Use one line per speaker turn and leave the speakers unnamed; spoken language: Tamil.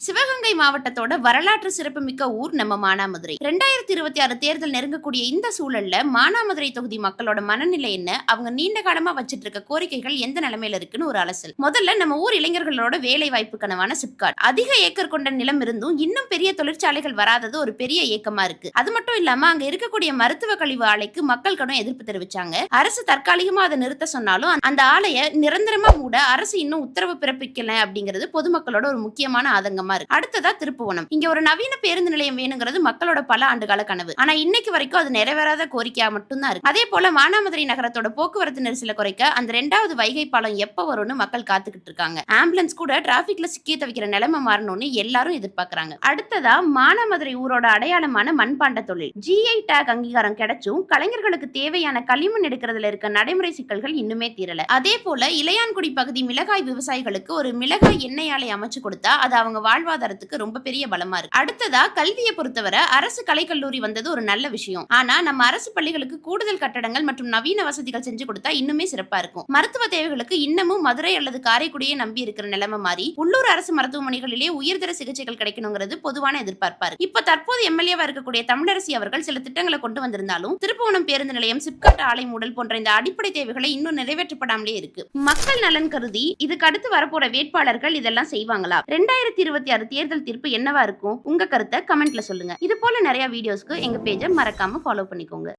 சிவகங்கை மாவட்டத்தோட வரலாற்று சிறப்புமிக்க ஊர் நம்ம மானாமதுரை. 2026 தேர்தல் நெருங்கக்கூடிய இந்த சூழல்ல மானாமதுரை தொகுதி மக்களோட மனநிலை என்ன, அவங்க நீண்ட காலமா வச்சிட்டு இருக்க கோரிக்கைகள் எந்த நிலைமையில இருக்குன்னு ஒரு அலசல். முதல்ல நம்ம ஊர் இளைஞர்களோட வேலை வாய்ப்பு கனவான சிப்காட். அதிக ஏக்கர் கொண்ட நிலம் இருந்தும் இன்னும் பெரிய தொழிற்சாலைகள் வராதது ஒரு பெரிய ஏக்கமா இருக்கு. அது மட்டும் இல்லாம அங்க இருக்கக்கூடிய மருத்துவ கழிவு ஆலைக்கு மக்கள் கடும் எதிர்ப்பு தெரிவிச்சாங்க. அரசு தற்காலிகமா அதை நிறுத்த சொன்னாலும் அந்த ஆலையை நிரந்தரமா மூட அரசு இன்னும் உத்தரவு பிறப்பிக்கல அப்படிங்கிறது பொதுமக்களோட ஒரு முக்கியமான ஆதங்கம். அடுத்ததா திருப்புவனம். இங்க ஒரு நவீன பேருந்து நிலையம் வேணுங்கிறது மக்களோட பல ஆண்டுகால கனவு. ஆனா இன்னைக்கு வரைக்கும் அது நிறைவேறாத கோரிக்கையா மட்டும்தான் இருக்கு. அதே போல மானாமதுரை நகரத்தோட போக்குவரத்து நெரிசலை குறைக்க அந்த 2வது வைகை பாலம் எப்ப வரும்னு மக்கள் காத்துக்கிட்டு இருக்காங்க. ஆம்புலன்ஸ் கூட டிராபிக்ல சிக்கி தவிக்கிற நிலைமை மாறணும்னு எல்லாரும் எதிர்பார்க்கறாங்க. அடுத்ததா மானாமதுரை ஊரோட அடையாளமான மண்பாண்ட தொழில். GI டேக் அங்கீகாரம் கிடைச்சும் கலைஞர்களுக்கு தேவையான களிமண் எடுக்கிறதுல இருக்க நடைமுறை சிக்கல்கள் இன்னுமே தீரல. அதே போல இளையான்குடி பகுதி மிளகாய் விவசாயிகளுக்கு ஒரு மிளகாய் எண்ணெய் ஆலை அமைச்சு கொடுத்தா அது அவங்க வாழ்வாதாரத்துக்கு ரொம்ப பெரிய பலமா இருக்கு. அடுத்ததா கல்வியை பொறுத்தவரை அரசு கலைக்கல்லூரி வந்தது ஒரு நல்ல விஷயம். ஆனா நம்ம அரசு பள்ளிகளுக்கு கூடுதல் கட்டடங்கள் மற்றும் நவீன வசதிகள் செஞ்சு கொடுத்தா இன்னுமே சிறப்பா இருக்கும். மருத்துவ தேவைகளுக்கு இன்னமும் மதுரை அல்லது காரைக்குடியை நம்பி இருக்கிற நிலைமை மாறி உள்ளூர் அரசு மருத்துவமனைகளிலே உயர்தர சிகிச்சைகள் கிடைக்கணுங்கிறது பொதுவான எதிர்பார்ப்பா இருக்கு. இப்ப தற்போது எம்எல்ஏவா இருக்கக்கூடிய தமிழரசி அவர்கள் சில திட்டங்களை கொண்டு வந்திருந்தாலும் திருப்புவனம் பேருந்து நிலையம், சிப்காட் ஆலை மூடல் போன்ற இந்த அடிப்படை தேவைகளை இன்னும் நிறைவேற்றப்படாமலே இருக்கு. மக்கள் நலன் கருதி இதுக்கு அடுத்து வரப்போற வேட்பாளர்கள் இதெல்லாம் செய்வாங்களா? 2026 தேர்தல் தீர்ப்பு என்னவா இருக்கும்? உங்க கருத்தை கமெண்ட்ல சொல்லுங்க. இது போல நிறைய வீடியோஸ்க்கு எங்க பேஜை மறக்காம ஃபாலோ பண்ணிக்கோங்க.